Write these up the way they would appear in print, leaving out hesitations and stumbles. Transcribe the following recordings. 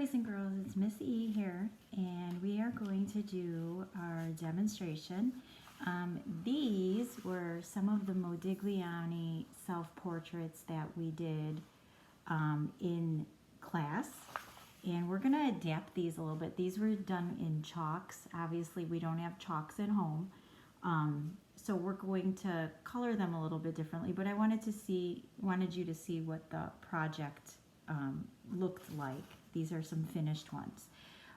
boys and girls, it's Ms.E here, and we are going to do our demonstration. These were some of the Modigliani self-portraits that we did in class, and we're going to adapt these a little bit. These were done in chalks. Obviously, we don't have chalks at home, so we're going to color them a little bit differently, but I wanted you to see what the project looked like. These are some finished ones.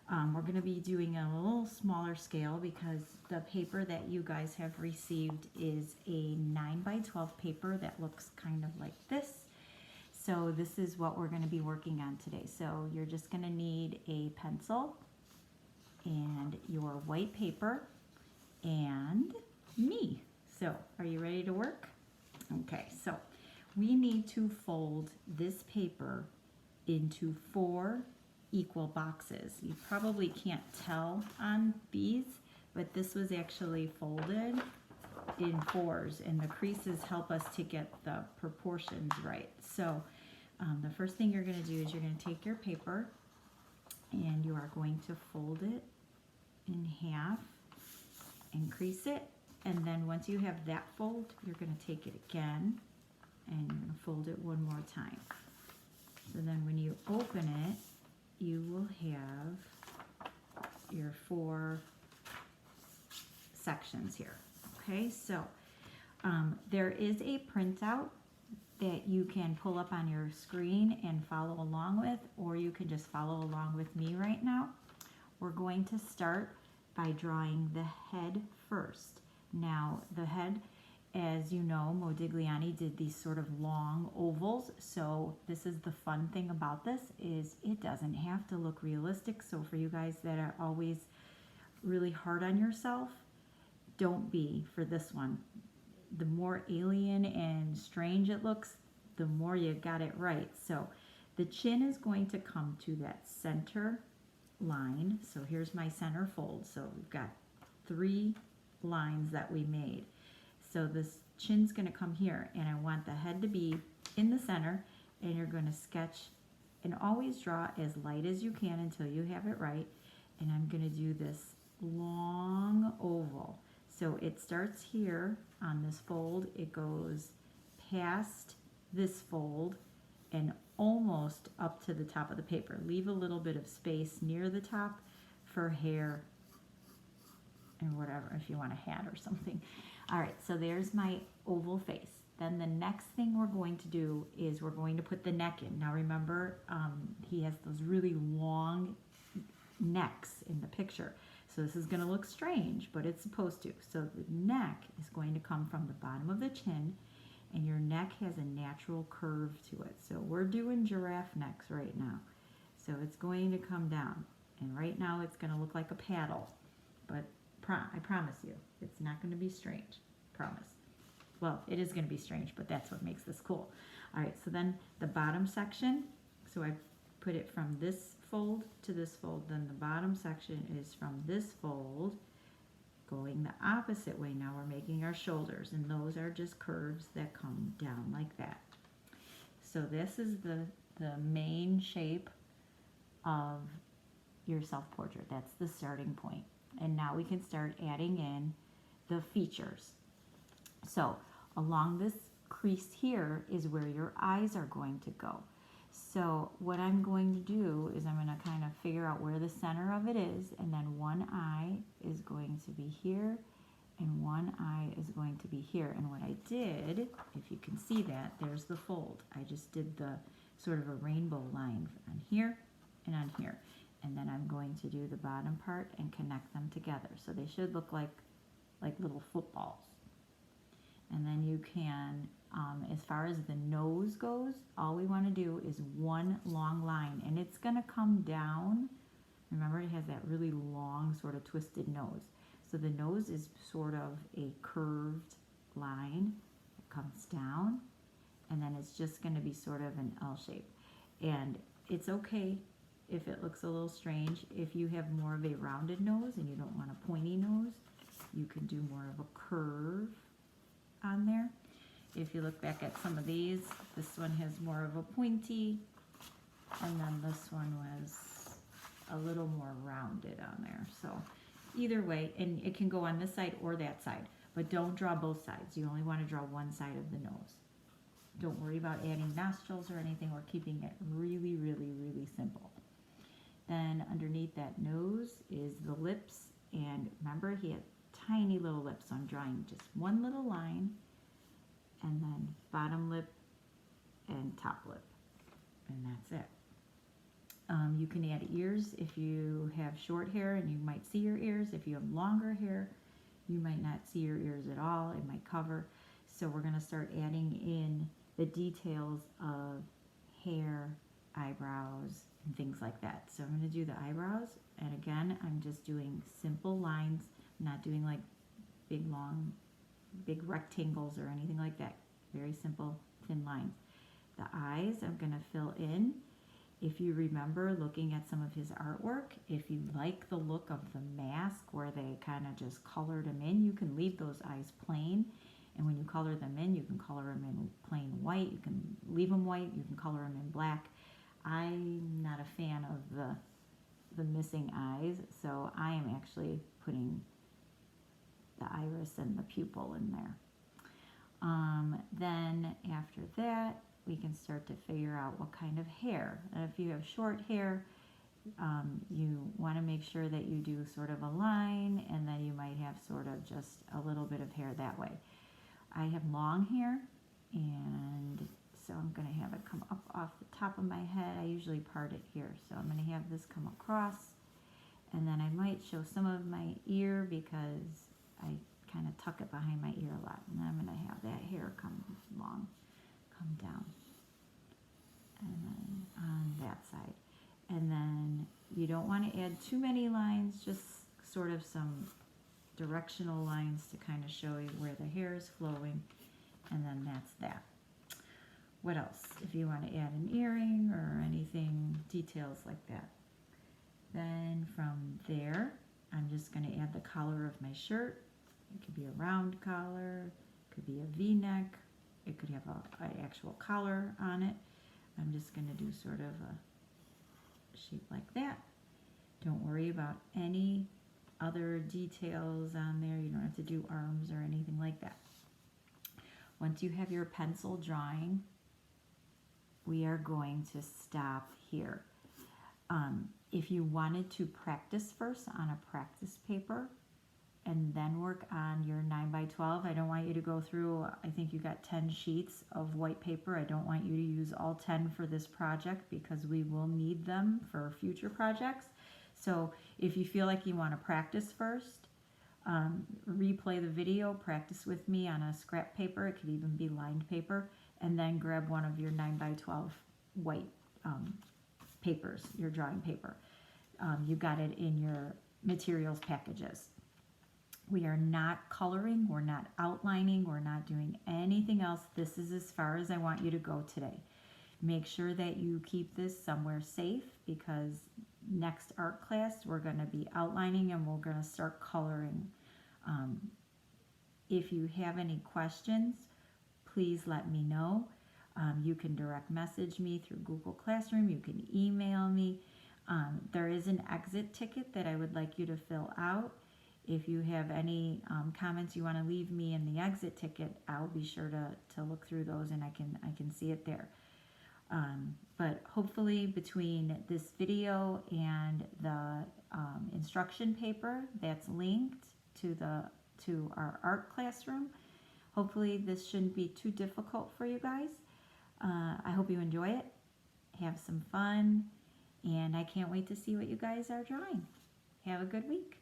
We're going to be doing a little smaller scale because the paper that you guys have received is a 9x12 paper that looks kind of like this. So this is what we're going to be working on today. So you're just going to need a pencil and your white paper and me. So are you ready to work? Okay, so we need to fold this paper into 4 equal boxes. You probably can't tell on these, but this was actually folded in 4s, and the creases help us to get the proportions right. So the first thing you're going to do is you're going to take your paper and you are going to fold it in half and crease it, and then once you have that fold, you're going to take it again and you're going to fold it one more time. So then when you open it, you will have your 4 sections here. Okay, so there is a printout that you can pull up on your screen and follow along with, or you can just follow along with me right now. We're going to start by drawing the head first. Now, the head, as you know, Modigliani did these sort of long ovals, so this is the fun thing about this, is it doesn't have to look realistic. So for you guys that are always really hard on yourself, don't be for this one. The more alien and strange it looks, the more you got it right. So the chin is going to come to that center line. So here's my center fold. So we've got 3 lines that we made. So this chin's going to come here, and I want the head to be in the center, and you're going to sketch and always draw as light as you can until you have it right. And I'm going to do this long oval. So it starts here on this fold, it goes past this fold and almost up to the top of the paper. Leave a little bit of space near the top for hair and whatever, if you want a hat or something. All right, so there's my oval face. Then the next thing we're going to do is we're going to put the neck in. Now remember, he has those really long necks in the picture. So this is going to look strange, but it's supposed to. So the neck is going to come from the bottom of the chin, and your neck has a natural curve to it. So we're doing giraffe necks right now. So it's going to come down, and right now it's going to look like a paddle, but I promise you, it's not going to be strange. Promise. Well, it is going to be strange, but that's what makes this cool. All right, so then the bottom section, so I put it from this fold to this fold, then the bottom section is from this fold going the opposite way. Now we're making our shoulders, and those are just curves that come down like that. So this is the main shape of your self-portrait. That's the starting point. And now we can start adding in the features. So along this crease here is where your eyes are going to go. So what I'm going to do is I'm going to kind of figure out where the center of it is, and then one eye is going to be here and one eye is going to be here. And what I did, if you can see that, there's the fold. I just did the sort of a rainbow line on here and on here. And then I'm going to do the bottom part and connect them together. So they should look like little footballs. And then you can, as far as the nose goes, all we want to do is one long line, and it's going to come down. Remember, it has that really long sort of twisted nose. So the nose is sort of a curved line. It comes down, and then it's just going to be sort of an L shape. And it's okay if it looks a little strange. If you have more of a rounded nose and you don't want a pointy nose, you can do more of a curve on there. If you look back at some of these, this one has more of a pointy, and then this one was a little more rounded on there. So either way, and it can go on this side or that side, but don't draw both sides. You only want to draw one side of the nose. Don't worry about adding nostrils or anything. We're keeping it really, really, really simple. Then underneath that nose is the lips, and remember he had tiny little lips, so I'm drawing just one little line, and then bottom lip and top lip, and that's it. You can add ears if you have short hair, and you might see your ears. If you have longer hair, you might not see your ears at all. It might cover. So we're going to start adding in the details of hair, eyebrows, and things like that. So I'm going to do the eyebrows, and again, I'm just doing simple lines. I'm not doing like big, long, big rectangles or anything like that. Very simple, thin lines. The eyes I'm going to fill in. If you remember looking at some of his artwork, if you like the look of the mask where they kind of just colored him in, you can leave those eyes plain. And when you color them in, you can color them in plain white. You can leave them white. You can color them in black. I'm not a fan of the missing eyes, so I am actually putting the iris and the pupil in there. Then after that, we can start to figure out what kind of hair. And if you have short hair, you want to make sure that you do sort of a line, and then you might have sort of just a little bit of hair that way. I have long hair, and so I'm going to have it come up off the top of my head. I usually part it here, so I'm going to have this come across, and then I might show some of my ear because I kind of tuck it behind my ear a lot, and then I'm going to have that hair come down, and then on that side. And then you don't want to add too many lines, just sort of some directional lines to kind of show you where the hair is flowing, and then that's that. What else? If you want to add an earring or anything, details like that. Then from there, I'm just going to add the collar of my shirt. It could be a round collar, it could be a V-neck, it could have an actual collar on it. I'm just going to do sort of a shape like that. Don't worry about any other details on there. You don't have to do arms or anything like that. Once you have your pencil drawing, we are going to stop here. If you wanted to practice first on a practice paper and then work on your 9x12, I don't want you to go through, I think you got 10 sheets of white paper. I don't want you to use all 10 for this project because we will need them for future projects. So if you feel like you want to practice first, replay the video, practice with me on a scrap paper. It could even be lined paper, and then grab one of your 9x12 white papers, your drawing paper. You got it in your materials packages. We are not coloring, we're not outlining, we're not doing anything else. This is as far as I want you to go today. Make sure that you keep this somewhere safe, because next art class we're going to be outlining and we're going to start coloring. If you have any questions, please let me know. You can direct message me through Google Classroom. You can email me. There is an exit ticket that I would like you to fill out. If you have any comments you want to leave me in the exit ticket, I'll be sure to look through those, and I can see it there. But hopefully between this video and the instruction paper that's linked to our art classroom, hopefully this shouldn't be too difficult for you guys. I hope you enjoy it, have some fun, and I can't wait to see what you guys are drawing. Have a good week.